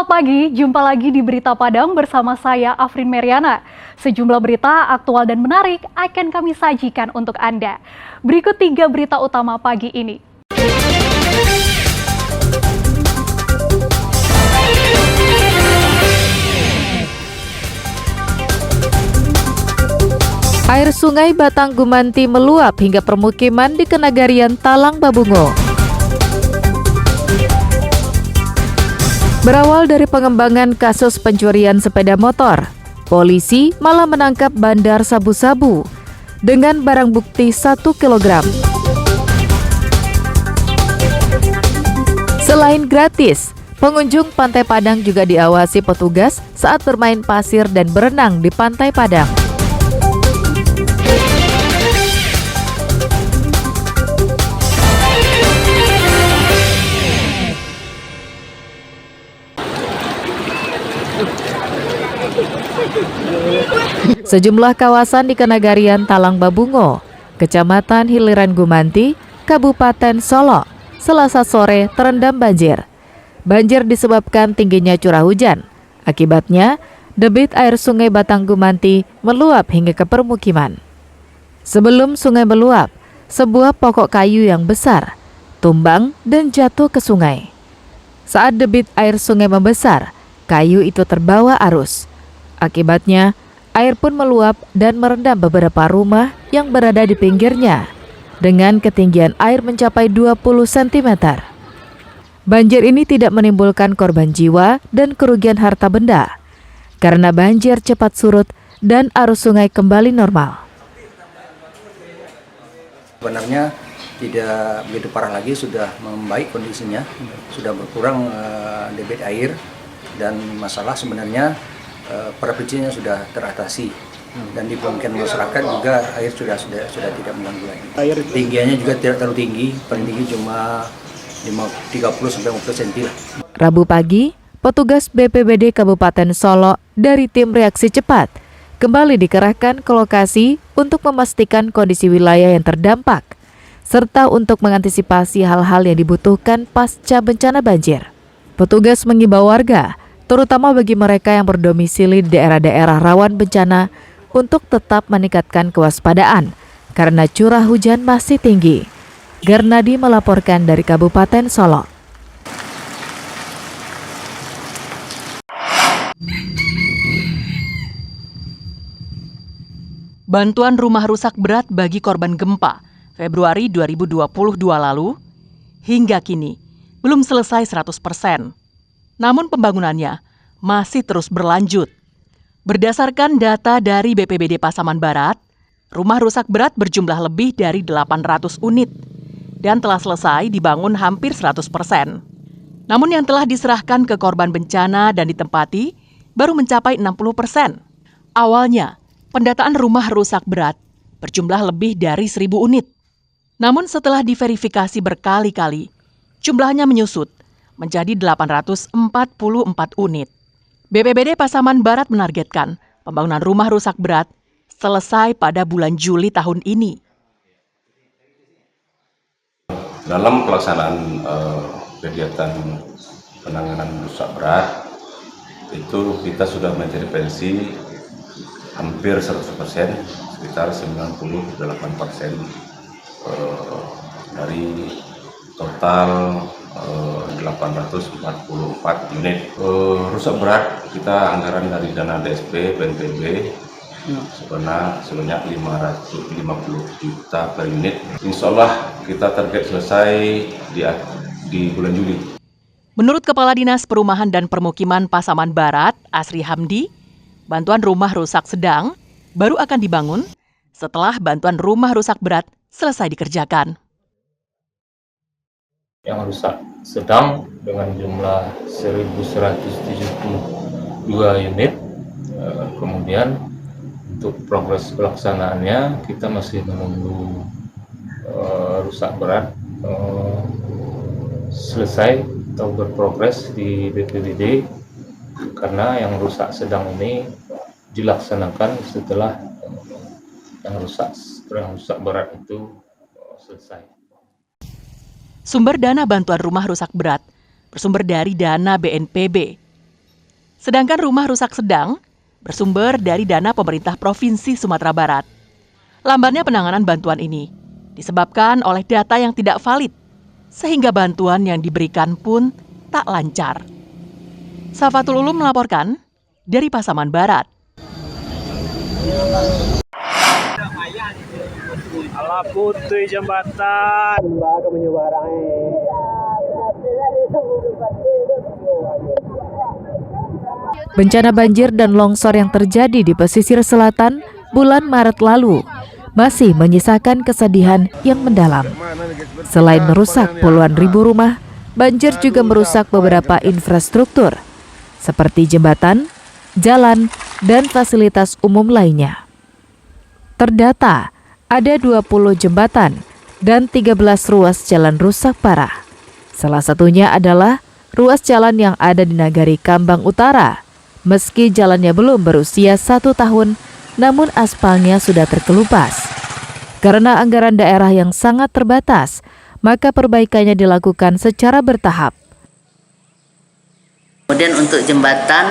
Selamat pagi, jumpa lagi di Berita Padang bersama saya Afrin Meriana. Sejumlah berita aktual dan menarik akan kami sajikan untuk Anda. Berikut 3 berita utama pagi ini. Air sungai Batang Gumanti meluap hingga permukiman di Kenagarian Talang Babungo. Berawal dari pengembangan kasus pencurian sepeda motor, polisi malah menangkap bandar sabu-sabu dengan barang bukti 1 kg. Selain gratis, pengunjung Pantai Padang juga diawasi petugas saat bermain pasir dan berenang di Pantai Padang. Sejumlah kawasan di Kenagarian Talang Babungo, Kecamatan Hiliran Gumanti, Kabupaten Solo, Selasa sore terendam banjir. Banjir disebabkan tingginya curah hujan. Akibatnya, debit air sungai Batang Gumanti meluap hingga ke permukiman. Sebelum sungai meluap, sebuah pokok kayu yang besar tumbang dan jatuh ke sungai. Saat debit air sungai membesar, kayu itu terbawa arus. Akibatnya, air pun meluap dan merendam beberapa rumah yang berada di pinggirnya dengan ketinggian air mencapai 20 cm. Banjir ini tidak menimbulkan korban jiwa dan kerugian harta benda karena banjir cepat surut dan arus sungai kembali normal. Sebenarnya tidak begitu parah lagi, sudah membaik kondisinya, sudah berkurang debit air dan masalah sebenarnya perinciannya sudah teratasi dan di pemukiman masyarakat juga air sudah tidak mengganggu lagi. Air tingginya juga tidak terlalu tinggi, paling tinggi cuma 30-50 cm lah. Rabu pagi, petugas BPBD Kabupaten Solo dari tim reaksi cepat kembali dikerahkan ke lokasi untuk memastikan kondisi wilayah yang terdampak serta untuk mengantisipasi hal-hal yang dibutuhkan pasca bencana banjir. Petugas mengimbau warga, terutama bagi mereka yang berdomisili di daerah-daerah rawan bencana untuk tetap meningkatkan kewaspadaan karena curah hujan masih tinggi. Garnadi melaporkan dari Kabupaten Solo. Bantuan rumah rusak berat bagi korban gempa Februari 2022 lalu hingga kini belum selesai 100%. Namun pembangunannya masih terus berlanjut. Berdasarkan data dari BPBD Pasaman Barat, rumah rusak berat berjumlah lebih dari 800 unit dan telah selesai dibangun hampir 100%. Namun yang telah diserahkan ke korban bencana dan ditempati baru mencapai 60%. Awalnya, pendataan rumah rusak berat berjumlah lebih dari 1.000 unit. Namun setelah diverifikasi berkali-kali, jumlahnya menyusut menjadi 844 unit. BPBD Pasaman Barat menargetkan pembangunan rumah rusak berat selesai pada bulan Juli tahun ini. Dalam pelaksanaan kegiatan penanganan rusak berat, itu kita sudah mengintervensi hampir 100%, sekitar 98% dari total 844 unit. Rusak berat kita anggaran dari dana DSP BNPB sebanyak 550 juta per unit. Insya Allah kita target selesai di bulan Juli. Menurut Kepala Dinas Perumahan dan Permukiman Pasaman Barat, Asri Hamdi, bantuan rumah rusak sedang baru akan dibangun setelah bantuan rumah rusak berat selesai dikerjakan. Yang rusak sedang dengan jumlah 1.172 unit. Kemudian untuk progres pelaksanaannya kita masih menunggu rusak berat selesai atau berprogres di BPBD, karena yang rusak sedang ini dilaksanakan setelah yang rusak berat itu selesai. Sumber dana bantuan rumah rusak berat bersumber dari dana BNPB. Sedangkan rumah rusak sedang bersumber dari dana pemerintah Provinsi Sumatera Barat. Lambannya penanganan bantuan ini disebabkan oleh data yang tidak valid, sehingga bantuan yang diberikan pun tak lancar. Safatul Ulum melaporkan dari Pasaman Barat. Alah putih jembatan, baga menyebarang. Bencana banjir dan longsor yang terjadi di pesisir selatan bulan Maret lalu masih menyisakan kesedihan yang mendalam. Selain merusak puluhan ribu rumah, banjir juga merusak beberapa infrastruktur seperti jembatan, jalan, dan fasilitas umum lainnya. Terdata ada 20 jembatan dan 13 ruas jalan rusak parah. Salah satunya adalah ruas jalan yang ada di Nagari Kambang Utara. Meski jalannya belum berusia 1 tahun, namun aspalnya sudah terkelupas. Karena anggaran daerah yang sangat terbatas, maka perbaikannya dilakukan secara bertahap. Kemudian untuk jembatan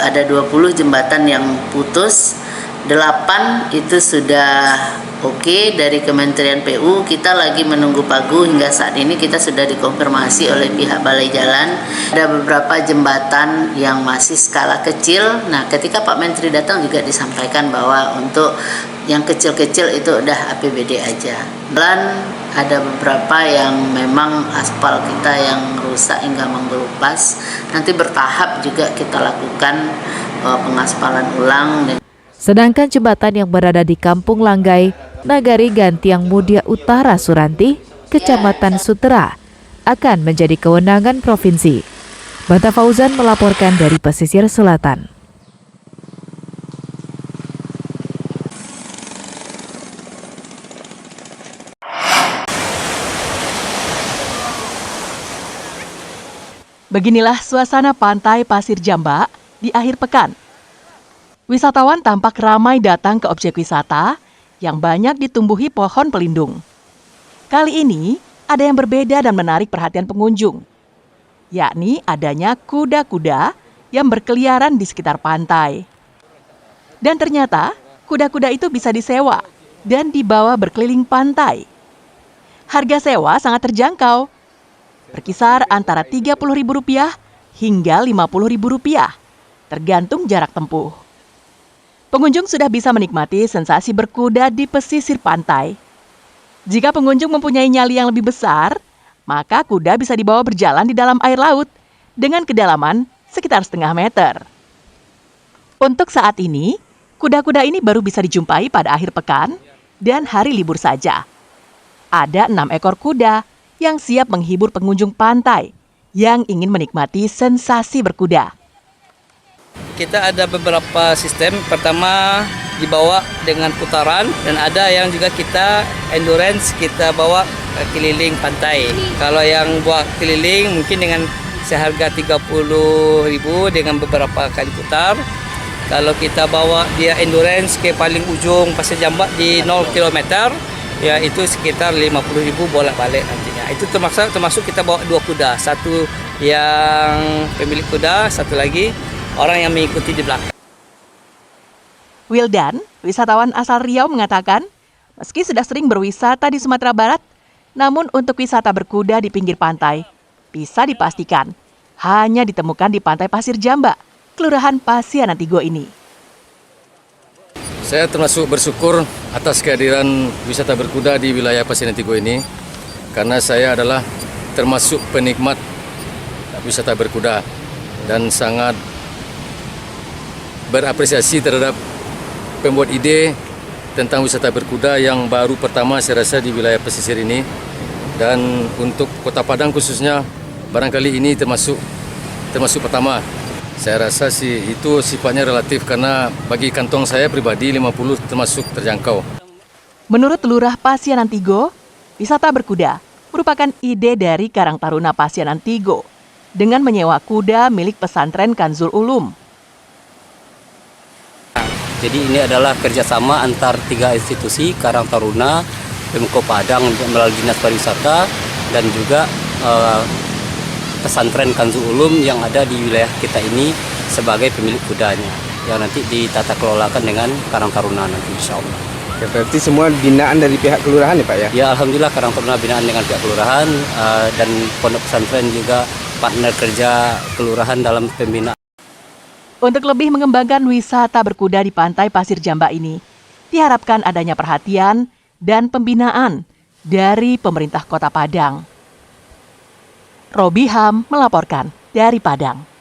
ada 20 jembatan yang putus, 8 itu sudah oke dari Kementerian PU. Kita lagi menunggu pagu, hingga saat ini kita sudah dikonfirmasi oleh pihak Balai Jalan. Ada beberapa jembatan yang masih skala kecil. Nah, ketika Pak Menteri datang juga disampaikan bahwa untuk yang kecil-kecil itu udah APBD aja. Dan ada beberapa yang memang aspal kita yang rusak hingga mengelupas. Nanti bertahap juga kita lakukan pengaspalan ulang. Sedangkan jembatan yang berada di Kampung Langgai, Nagari Gantiang Mudia Utara Suranti, Kecamatan Sutera, akan menjadi kewenangan provinsi. Banta Fauzan melaporkan dari pesisir selatan. Beginilah suasana pantai Pasir Jamba di akhir pekan. Wisatawan tampak ramai datang ke objek wisata yang banyak ditumbuhi pohon pelindung. Kali ini ada yang berbeda dan menarik perhatian pengunjung, yakni adanya kuda-kuda yang berkeliaran di sekitar pantai. Dan ternyata kuda-kuda itu bisa disewa dan dibawa berkeliling pantai. Harga sewa sangat terjangkau, berkisar antara Rp30.000 hingga Rp50.000, tergantung jarak tempuh. Pengunjung sudah bisa menikmati sensasi berkuda di pesisir pantai. Jika pengunjung mempunyai nyali yang lebih besar, maka kuda bisa dibawa berjalan di dalam air laut dengan kedalaman sekitar setengah meter. Untuk saat ini, kuda-kuda ini baru bisa dijumpai pada akhir pekan dan hari libur saja. Ada 6 ekor kuda yang siap menghibur pengunjung pantai yang ingin menikmati sensasi berkuda. Kita ada beberapa sistem. Pertama dibawa dengan putaran, dan ada yang juga kita endurance, kita bawa keliling pantai. Kalau yang buat keliling mungkin dengan seharga Rp30.000 dengan beberapa kali putar. Kalau kita bawa dia endurance ke paling ujung Pasir Jamba di 0 km, ya itu sekitar Rp50.000 bolak-balik nantinya. Itu termasuk kita bawa 2 kuda, satu yang pemilik kuda, satu lagi orang yang mengikuti di belakang. Wildan, wisatawan asal Riau, mengatakan, meski sudah sering berwisata di Sumatera Barat, namun untuk wisata berkuda di pinggir pantai, bisa dipastikan hanya ditemukan di pantai Pasir Jamba, Kelurahan Pasianan Tigo ini. Saya termasuk bersyukur atas kehadiran wisata berkuda di wilayah Pasianan Tigo ini, karena saya adalah termasuk penikmat wisata berkuda dan sangat berapresiasi terhadap pembuat ide tentang wisata berkuda yang baru pertama saya rasa di wilayah pesisir ini. Dan untuk Kota Padang khususnya, barangkali ini termasuk pertama. Saya rasa sih itu sifatnya relatif, karena bagi kantong saya pribadi 50 termasuk terjangkau. Menurut Lurah Pasianan Tigo, wisata berkuda merupakan ide dari Karang Taruna Pasianan Tigo dengan menyewa kuda milik pesantren Kanzul Ulum. Jadi ini adalah kerjasama antar 3 institusi, Karang Taruna, Pemko Padang melalui Dinas Pariwisata, dan juga pesantren Kanzul Ulum yang ada di wilayah kita ini, sebagai pemilik kudanya yang nanti ditata kelolakan dengan Karang Taruna nanti insya Allah. Ya, berarti semua binaan dari pihak kelurahan ya Pak ya? Ya alhamdulillah Karang Taruna binaan dengan pihak kelurahan dan pondok pesantren juga partner kerja kelurahan dalam pembinaan. Untuk lebih mengembangkan wisata berkuda di pantai Pasir Jamba ini, diharapkan adanya perhatian dan pembinaan dari pemerintah Kota Padang. Robi Ham melaporkan dari Padang.